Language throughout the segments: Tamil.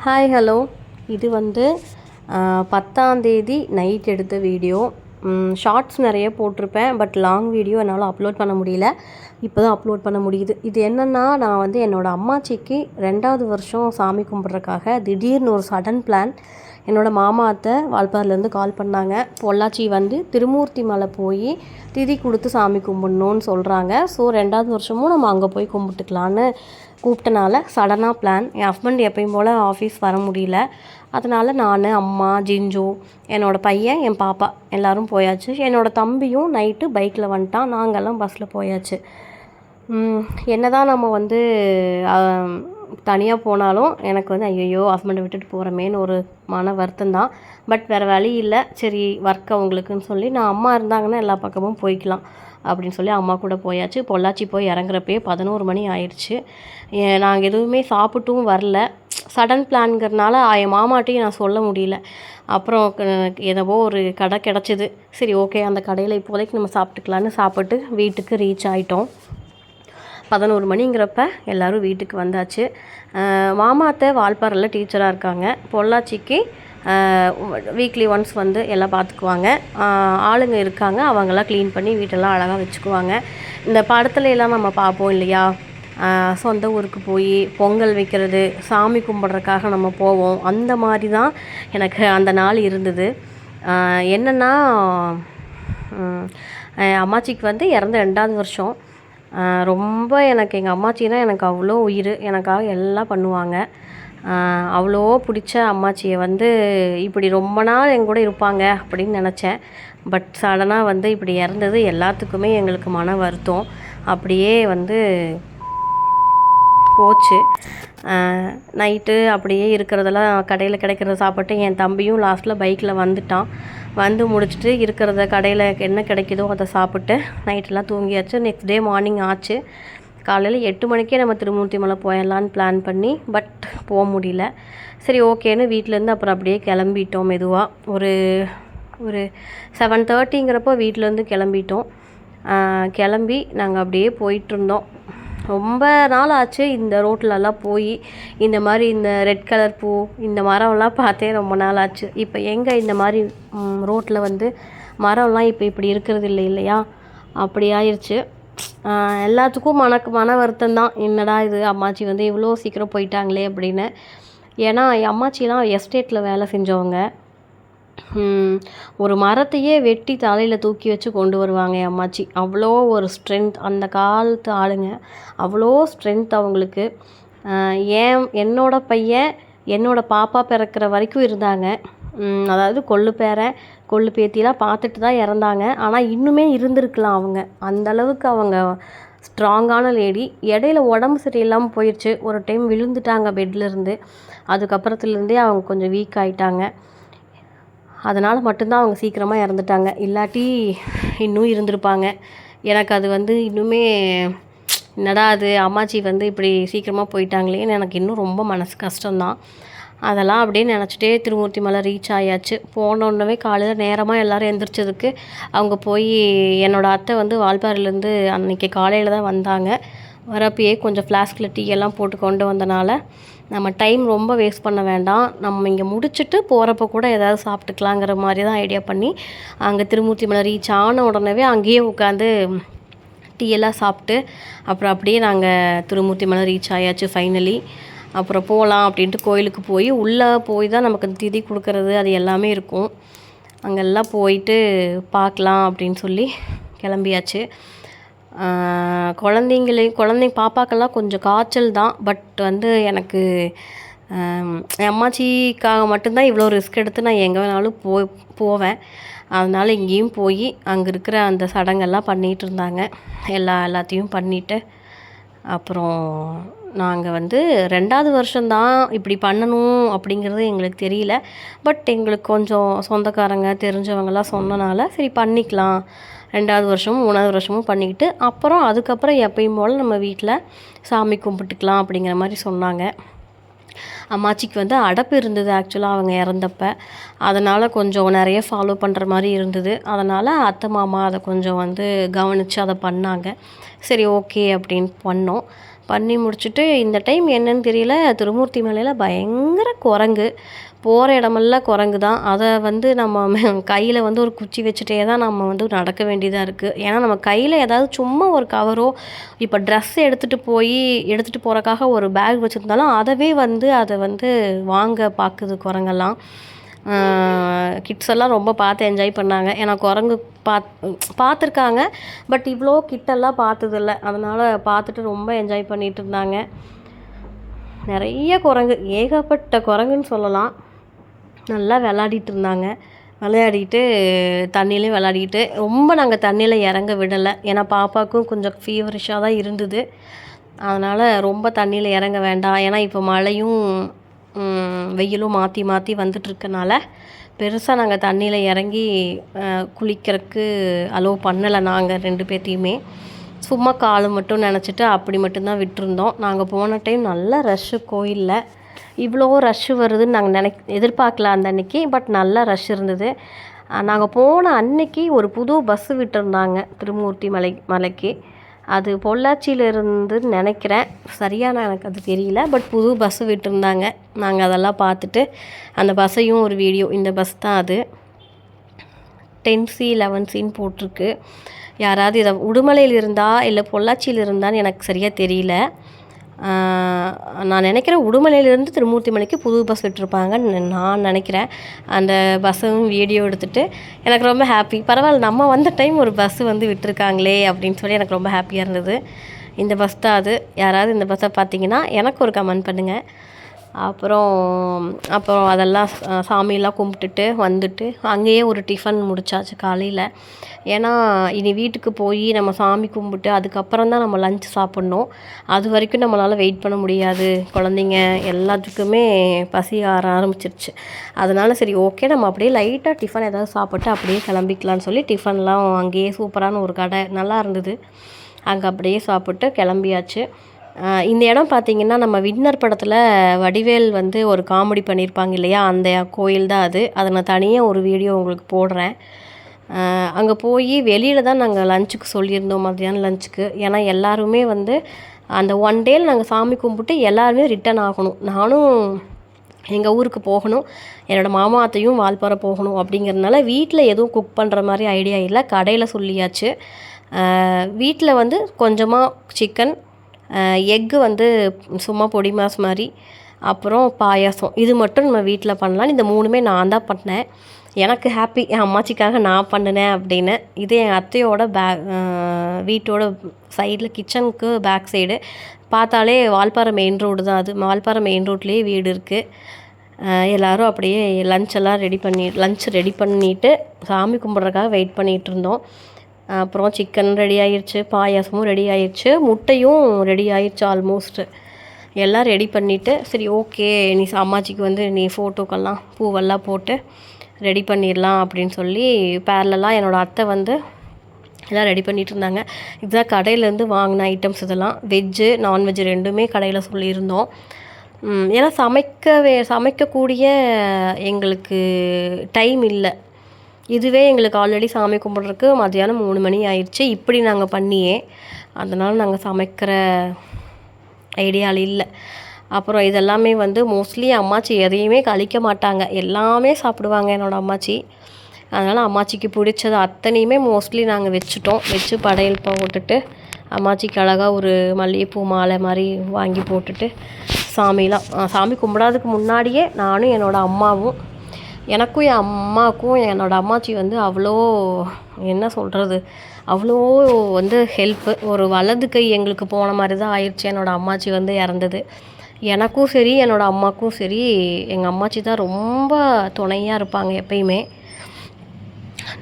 Hi hello. இது வந்து 10ஆம் தேதி நைட் எடுத்த வீடியோ. ஷார்ட்ஸ் நிறைய போட்டிருப்பேன், பட் லாங் வீடியோ என்னால் அப்லோட் பண்ண முடியல. இப்போ தான் அப்லோட் பண்ண முடியுது. இது என்னென்னா, நான் வந்து என்னோடய அம்மாச்சிக்கு 2வது வருஷம் சாமி கும்பிட்றதுக்காக திடீர்னு ஒரு சடன் பிளான். என்னோடய மாமா அத்தை வால்பாறையிலேருந்து கால் பண்ணாங்க. பொள்ளாச்சி வந்து திருமூர்த்தி மலை போய் திதி கொடுத்து சாமி கும்பிட்ணுன்னு சொல்கிறாங்க. ஸோ 2வது வருஷமும் நம்ம அங்கே போய் கும்பிட்டுக்கலான்னு கூப்பிட்டனால சடனாக பிளான். என் ஹஸ்பண்ட் எப்பயும் போல் ஆஃபீஸ் வர முடியல. அதனால் நான், அம்மா, ஜிஞ்சு, என்னோடய பையன், என் பாப்பா எல்லோரும் போயாச்சு. என்னோடய தம்பியும் நைட்டு பைக்கில் வந்துட்டான். நாங்கள்லாம் பஸ்ஸில் போயாச்சு. என்ன தான் நம்ம வந்து தனியாக போனாலும் எனக்கு வந்து ஐயோ ஹஸ்பண்டை விட்டுட்டு போகிறமேன்னு ஒரு மன வருத்தம் தான். பட் வேறு வழி இல்லை. சரி, ஒர்க் அவங்களுக்குன்னு சொல்லி நான் அம்மா இருந்தாங்கன்னா எல்லா பக்கமும் போய்க்கலாம் அப்படின்னு சொல்லி அம்மா கூட போயாச்சு. பொள்ளாச்சி போய் இறங்குறப்பே 11 மணி ஆயிடுச்சு. நாங்கள் எதுவுமே சாப்பிட்டும் வரல. சடன் பிளான்ங்கிறதுனால என் மாமாட்டையும் நான் சொல்ல முடியல. அப்புறம் ஏதோ ஒரு கடை கிடச்சிது. சரி, ஓகே, அந்த கடையில் இப்போதைக்கு நம்ம சாப்பிட்டுக்கலான்னு சாப்பிட்டு வீட்டுக்கு ரீச் ஆகிட்டோம். 11 மணிங்கிறப்ப எல்லோரும் வீட்டுக்கு வந்தாச்சு. மாமா அத்தை வால்பாறையில் டீச்சராக இருக்காங்க. பொள்ளாச்சிக்கு வீக்லி ஒன்ஸ் வந்து எல்லாம் பார்த்துக்குவாங்க. ஆளுங்க இருக்காங்க, அவங்கெல்லாம் க்ளீன் பண்ணி வீட்டெல்லாம் அழகாக வச்சுக்குவாங்க. இந்த படத்துல எல்லாம் நம்ம பார்ப்போம் இல்லையா, சொந்த ஊருக்கு போய் பொங்கல் வைக்கிறது, சாமி கும்பிட்றதுக்காக நம்ம போவோம். அந்த மாதிரி தான் எனக்கு அந்த நாள் இருந்தது. என்னென்னா, அம்மாச்சிக்கு வந்து இறந்த 2வது வருஷம். ரொம்ப எனக்கு எங்கள் அம்மாச்சின்னா எனக்கு அவ்வளோ உயிர். எனக்காக எல்லாம் பண்ணுவாங்க. அவ்வளோ பிடிச்ச அம்மாச்சியை வந்து இப்படி ரொம்ப நாள் என் கூட இருப்பாங்க அப்படின்னு நினச்சேன். பட் சடனாக வந்து இப்படி இறந்தது எல்லாத்துக்குமே எங்களுக்கு மன வருத்தம். அப்படியே வந்து போச்சு. நைட்டு அப்படியே இருக்கிறதெல்லாம் கடையில் கிடைக்கிறத சாப்பிட்டு என் தம்பியும் லாஸ்ட்டில் பைக்கில் வந்துட்டான். வந்து முடிச்சுட்டு இருக்கிறத கடையில் என்ன கிடைக்குதோ அதை சாப்பிட்டு நைட்டெல்லாம் தூங்கியாச்சு. நெக்ஸ்ட் டே மார்னிங் ஆச்சு. காலையில் 8 மணிக்கே நம்ம திருமூர்த்தி மலை போயிடலான்னு பிளான் பண்ணி, பட் போக முடியல. சரி, ஓகேன்னு வீட்டிலேருந்து அப்புறம் அப்படியே கிளம்பிட்டோம். மெதுவாக ஒரு 7:30ங்கிறப்போ வீட்டிலேருந்து கிளம்பிட்டோம். கிளம்பி நாங்கள் அப்படியே போயிட்டுருந்தோம். ரொம்ப நாள் ஆச்சு இந்த ரோட்லலாம் போய் இந்த மாதிரி இந்த ரெட் கலர் பூ இந்த மரம்லாம் பார்த்தே ரொம்ப நாள் ஆச்சு. இப்போ எங்கே இந்த மாதிரி ரோட்டில் வந்து மரம்லாம் இப்போ இப்படி இருக்கிறது இல்லையா, அப்படி ஆயிடுச்சு. எல்லாத்துக்கும் மன வருத்தம் தான். என்னடா இது, அம்மாச்சி வந்து இவ்வளோ சீக்கிரம் போயிட்டாங்களே அப்படின்னு. ஏன்னா என் அம்மாச்சிலாம் எஸ்டேட்டில் வேலை செஞ்சவங்க. ஒரு மரத்தையே வெட்டி தலையில் தூக்கி வச்சு கொண்டு வருவாங்க என் அம்மாச்சி. அவ்வளோ ஒரு ஸ்ட்ரென்த் அந்த காலத்து ஆளுங்க. அவ்வளோ ஸ்ட்ரென்த் அவங்களுக்கு. என்னோட பையன் என்னோடய பாப்பா பிறக்கிற வரைக்கும் இருந்தாங்க. அதாவது கொள்ளு பேரன் கொள்ளு பேத்திலாம் பார்த்துட்டு தான் இறந்தாங்க. ஆனால் இன்னுமே இருந்திருக்கலாம் அவங்க. அந்தளவுக்கு அவங்க ஸ்ட்ராங்கான லேடி. இடையில உடம்பு சரியில்லாமல் போயிடுச்சு. ஒரு டைம் விழுந்துட்டாங்க பெட்லேருந்து. அதுக்கப்புறத்துலேருந்தே அவங்க கொஞ்சம் வீக் ஆகிட்டாங்க. அதனால் மட்டும்தான் அவங்க சீக்கிரமாக இறந்துட்டாங்க. இல்லாட்டி இன்னும் இருந்திருப்பாங்க. எனக்கு அது வந்து இன்னுமே என்னடா அது, அம்மாச்சி வந்து இப்படி சீக்கிரமாக போயிட்டாங்களேன்னு எனக்கு இன்னும் ரொம்ப மனசு கஷ்டம்தான். அதெல்லாம் அப்படியே நினச்சிட்டே திருமூர்த்தி மலை ரீச் ஆயாச்சு. போனோடனே காலையில் நேரமாக எல்லோரும் எழுந்திரிச்சதுக்கு அவங்க போய் என்னோடய அத்தை வந்து வால்பாறையிலேருந்து அன்றைக்கி காலையில் தான் வந்தாங்க. வரப்பயே கொஞ்சம் ஃப்ளாஸ்கில் டீ எல்லாம் போட்டு கொண்டு வந்தனால நம்ம டைம் ரொம்ப வேஸ்ட் பண்ண வேண்டாம், நம்ம இங்கே முடிச்சுட்டு போகிறப்ப கூட ஏதாவது சாப்பிட்டுக்கலாங்கிற மாதிரி தான் ஐடியா பண்ணி அங்கே திருமூர்த்தி மலை ரீச் ஆன உடனே அங்கேயே உட்காந்து டீ எல்லாம் சாப்பிட்டு அப்புறம் அப்படியே நாங்கள் திருமூர்த்தி மலை ரீச் ஆயாச்சு ஃபைனலி. அப்புறம் போகலாம் அப்படின்ட்டு கோயிலுக்கு போய் உள்ளே போய் தான் நமக்கு திதி கொடுக்கறது அது எல்லாமே இருக்கும். அங்கெல்லாம் போயிட்டு பார்க்கலாம் அப்படின்னு சொல்லி கிளம்பியாச்சு. குழந்தைங்க பாப்பாக்கெல்லாம் கொஞ்சம் காய்ச்சல் தான். பட் வந்து எனக்கு என் அம்மாச்சிக்காக மட்டும்தான் இவ்வளோ ரிஸ்க் எடுத்து நான் எங்கே வேணாலும் போவேன். அதனால் இங்கேயும் போய் அங்கே இருக்கிற அந்த சடங்கெல்லாம் பண்ணிகிட்டு இருந்தாங்க. எல்லாத்தையும் பண்ணிவிட்டு அப்புறம் நாங்கள் வந்து 2வது வருஷம்தான் இப்படி பண்ணணும் அப்படிங்கிறது எங்களுக்கு தெரியல. பட் எங்களுக்கு கொஞ்சம் சொந்தக்காரங்க தெரிஞ்சவங்களாம் சொன்னனால சரி பண்ணிக்கலாம், 2வது வருஷமும் 3வது வருஷமும் பண்ணிக்கிட்டு அப்புறம் அதுக்கப்புறம் எப்பயும் போல் நம்ம வீட்டில் சாமி கும்பிட்டுக்கலாம் அப்படிங்கிற மாதிரி சொன்னாங்க. அம்மாச்சிக்கு வந்து அடப்பு இருந்தது ஆக்சுவலாக அவங்க இறந்தப்ப. அதனால் கொஞ்சம் நிறைய ஃபாலோ பண்ணுற மாதிரி இருந்தது. அதனால் அத்தை மாமா அதை கொஞ்சம் வந்து கவனித்து அதை பண்ணாங்க. சரி, ஓகே அப்படின்னு பண்ணோம். பண்ணி முடிச்சுட்டு இந்த டைம் என்னன்னு தெரியல, திருமூர்த்தி மலையில் பயங்கர குரங்கு. போகிற இடமெல்லாம் குரங்கு தான். அதை வந்து நம்ம கையில் வந்து ஒரு குச்சி வச்சுட்டே தான் நம்ம வந்து நடக்க வேண்டியதாக இருக்குது. ஏன்னா நம்ம கையில் ஏதாவது சும்மா ஒரு கவரோ, இப்போ ட்ரெஸ் எடுத்துகிட்டு போகிறக்காக ஒரு பேக் வச்சுருந்தாலும் அதவே வந்து அதை வந்து வாங்க பார்க்குது குரங்கெல்லாம். கிட்ஸ் எல்லாம் ரொம்ப பார்த்து என்ஜாய் பண்ணாங்க. ஏன்னா குரங்கு பார்த்துருக்காங்க, பட் இவ்வளோ கிட்டெல்லாம் பார்த்ததில்ல. அதனால் பார்த்துட்டு ரொம்ப என்ஜாய் பண்ணிகிட்டு இருந்தாங்க. நிறைய குரங்கு, ஏகப்பட்ட குரங்குன்னு சொல்லலாம். நல்லா விளாடிட்டு இருந்தாங்க. விளையாடிட்டு தண்ணியிலையும் விளாடிட்டு ரொம்ப நாங்கள் தண்ணியில் இறங்க விடலை. ஏன்னா பாப்பாவுக்கும் கொஞ்சம் ஃபீவரிஷாக தான் இருந்தது. அதனால் ரொம்ப தண்ணியில் இறங்க வேண்டாம். ஏன்னா இப்போ மழையும் வெயிலும் மாற்றி மாற்றி வந்துட்டுருக்கனால பெருசாக நாங்கள் தண்ணியில் இறங்கி குளிக்கிறதுக்கு அலோவ் பண்ணலை நாங்கள் 2 பேர்த்தையுமே. சும்மா கால் மட்டும் நினச்சிட்டு அப்படி மட்டும்தான் விட்டுருந்தோம். நாங்கள் போன டைம் நல்ல ரஷ்ஷு கோயிலில். இவ்வளோ ரஷ்ஷு வருதுன்னு நாங்கள் எதிர்பார்க்கல அந்த அன்றைக்கி. பட் நல்ல ரஷ் இருந்தது. நாங்கள் போன அன்னைக்கு ஒரு புது பஸ்ஸு விட்டுருந்தாங்க திருமூர்த்தி மலைக்கு. அது பொள்ளாச்சியிலேருந்துன்னு நினைக்கிறேன், சரியான எனக்கு அது தெரியல. பட் புது பஸ்ஸு விட்டுருந்தாங்க. நாங்கள் அதெல்லாம் பார்த்துட்டு அந்த பஸ்ஸையும் ஒரு வீடியோ, இந்த பஸ் தான் அது 10C 11Cன்னு போட்டிருக்கு. யாராவது இதை உடுமலையில் இருந்தா இல்லை பொள்ளாச்சியில் இருந்தான்னு எனக்கு சரியாக தெரியல. நான் நினைக்கிறேன் உடுமலையிலேருந்து திருமூர்த்தி மலைக்கு புது பஸ் விட்டுருப்பாங்கன்னு நான் நினைக்கிறேன். அந்த பஸ்ஸும் வீடியோ எடுத்துகிட்டு எனக்கு ரொம்ப ஹாப்பி. பரவாயில்ல, நம்ம வந்த டைம் ஒரு பஸ்ஸு வந்து விட்டுருக்காங்களே அப்படின்னு சொல்லி எனக்கு ரொம்ப ஹாப்பியாக இருந்தது. இந்த பஸ் தான் அது. யாராவது இந்த பஸ்ஸை பார்த்தீங்கன்னா எனக்கு ஒரு கமெண்ட் பண்ணுங்கள். அப்புறம் அதெல்லாம் சாமியெல்லாம் கும்பிட்டுட்டு வந்துட்டு அங்கேயே ஒரு டிஃபன் முடிச்சாச்சு காலையில். ஏன்னா இனி வீட்டுக்கு போய் நம்ம சாமி கும்பிட்டு அதுக்கப்புறம் தான் நம்ம லஞ்ச் சாப்பிட்ணும். அது வரைக்கும் நம்மளால் வெயிட் பண்ண முடியாது. குழந்தைங்க எல்லாத்துக்குமே பசி ஆரம்பிச்சிருச்சு. அதனால் சரி ஓகே, நம்ம அப்படியே லைட்டாக டிஃபன் ஏதாவது சாப்பிட்டு அப்படியே கிளம்பிக்கலான்னு சொல்லி டிஃபன்லாம் அங்கேயே சூப்பரான ஒரு கடை நல்லா இருந்தது, அங்கே அப்படியே சாப்பிட்டு கிளம்பியாச்சு. இந்த இடம் பார்த்திங்கன்னா நம்ம வின்னர் படத்தில் வடிவேல் வந்து ஒரு காமெடி பண்ணியிருப்பாங்க இல்லையா, அந்த கோயில் தான் அது. அதை நான் தனியாக ஒரு வீடியோ உங்களுக்கு போடுறேன். அங்கே போய் வெளியில் தான் நாங்கள் லஞ்சுக்கு சொல்லியிருந்தோம், மத்தியானம் லஞ்சுக்கு. ஏன்னா எல்லாருமே வந்து அந்த 1 டேயில் நாங்கள் சாமி கும்பிட்டு எல்லாருமே ரிட்டன் ஆகணும். நானும் எங்கள் ஊருக்கு போகணும், என்னோடய மாமா அத்தையும் வால்பாறை போகணும். அப்படிங்கிறதுனால வீட்டில் எதுவும் குக் பண்ணுற மாதிரி ஐடியா இல்லை, கடையில் சொல்லியாச்சு. வீட்டில் வந்து கொஞ்சமாக சிக்கன், எக்கு வந்து சும்மா பொடி மாஸ் மாதிரி, அப்புறம் பாயாசம், இது மட்டும் நம்ம வீட்டில் பண்ணலாம். இந்த 3மே நான் தான் பண்ணேன். எனக்கு ஹாப்பி, என் அம்மாச்சிக்காக நான் பண்ணினேன் அப்படின்னு. இது என் அத்தையோட வீட்டோட சைடில் கிச்சனுக்கு பேக் சைடு பார்த்தாலே வால்பாறை மெயின் ரோடு தான் அது. வால்பாறை மெயின் ரோட்லேயே வீடு இருக்குது. எல்லோரும் அப்படியே லஞ்ச் ரெடி பண்ணிவிட்டு சாமி கும்பிட்றதுக்காக வெயிட் பண்ணிகிட்டு இருந்தோம். அப்புறம் சிக்கன் ரெடி ஆயிடுச்சு, பாயாசமும் ரெடி ஆயிடுச்சு, முட்டையும் ரெடி ஆயிடுச்சு ஆல்மோஸ்ட்டு. எல்லாம் ரெடி பண்ணிவிட்டு சரி ஓகே, நீ அம்மாச்சிக்கு வந்து நீ ஃபோட்டோக்கெல்லாம் பூவெல்லாம் போட்டு ரெடி பண்ணிடலாம் அப்படின்னு சொல்லி பேரலாக என்னோடய அத்தை வந்து எல்லாம் ரெடி பண்ணிகிட்டு இருந்தாங்க. இதுதான் கடையிலேருந்து வாங்கின ஐட்டம்ஸ். இதெல்லாம் வெஜ்ஜு நான்வெஜ் 2மே கடையில் சொல்லியிருந்தோம். ஏன்னா சமைக்கக்கூடிய எங்களுக்கு டைம் இல்லை. இதுவே எங்களுக்கு ஆல்ரெடி சாமி கும்பிட்றதுக்கு மத்தியானம் 3 மணி ஆயிடுச்சு இப்படி நாங்கள் பண்ணியே. அதனால் நாங்கள் சமைக்கிற ஐடியாவில் இல்லை. அப்புறம் இதெல்லாமே வந்து மோஸ்ட்லி அம்மாச்சி எதையுமே கழிக்க மாட்டாங்க, எல்லாமே சாப்பிடுவாங்க என்னோடய அம்மாச்சி. அதனால் அம்மாச்சிக்கு பிடிச்சது அத்தனையுமே மோஸ்ட்லி நாங்கள் வச்சு படையல் போட்டுட்டு அம்மாச்சிக்கு அழகாக ஒரு மல்லிகைப்பூ மாலை மாதிரி வாங்கி போட்டுட்டு சாமி கும்பிடாததுக்கு முன்னாடியே நானும் என்னோடய அம்மாவும், எனக்கும் என் அம்மாவுக்கும் என்னோடய அம்மாச்சி வந்து அவ்வளோ என்ன சொல்கிறது, அவ்வளோ வந்து ஹெல்ப்பு. ஒரு வலது கை எங்களுக்கு போன மாதிரி தான் ஆயிடுச்சு என்னோடய அம்மாச்சி வந்து இறந்தது. எனக்கும் சரி என்னோடய அம்மாவுக்கும் சரி எங்கள் அம்மாச்சி தான் ரொம்ப துணையாக இருப்பாங்க எப்பயுமே.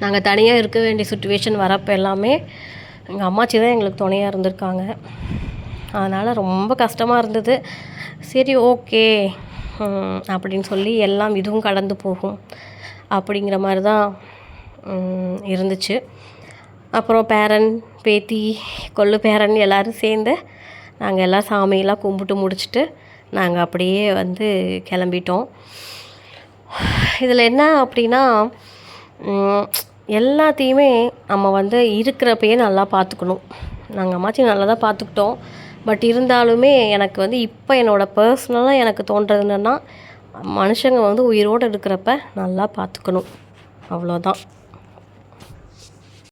நாங்கள் தனியாக இருக்க வேண்டிய சுச்சுவேஷன் வரப்போ எல்லாமே எங்கள் அம்மாச்சி தான் எங்களுக்கு துணையாக இருந்திருக்காங்க. அதனால் ரொம்ப கஷ்டமாக இருந்தது. சரி ஓகே அப்படின்னு சொல்லி எல்லாம் இதுவும் கடந்து போகும் அப்படிங்கிற மாதிரி தான் இருந்துச்சு. அப்புறம் பேரன் பேத்தி கொள்ளு பேரன் எல்லோரும் சேர்ந்து நாங்கள் எல்லாம் சாமியெல்லாம் கும்பிட்டு முடிச்சுட்டு நாங்கள் அப்படியே வந்து கிளம்பிட்டோம். இதில் என்ன அப்படின்னா எல்லாத்தையுமே நம்ம வந்து இருக்கிறப்பயே நல்லா பார்த்துக்கணும். நாங்கள் அம்மாச்சி நல்லா தான் பார்த்துக்கிட்டோம். பட் இருந்தாலுமே எனக்கு வந்து இப்போ என்னோடய பர்சனலாக எனக்கு தோன்றது என்னென்னா, மனுஷங்க வந்து உயிரோடு இருக்கிறப்ப நல்லா பார்த்துக்கணும், அவ்வளோதான்.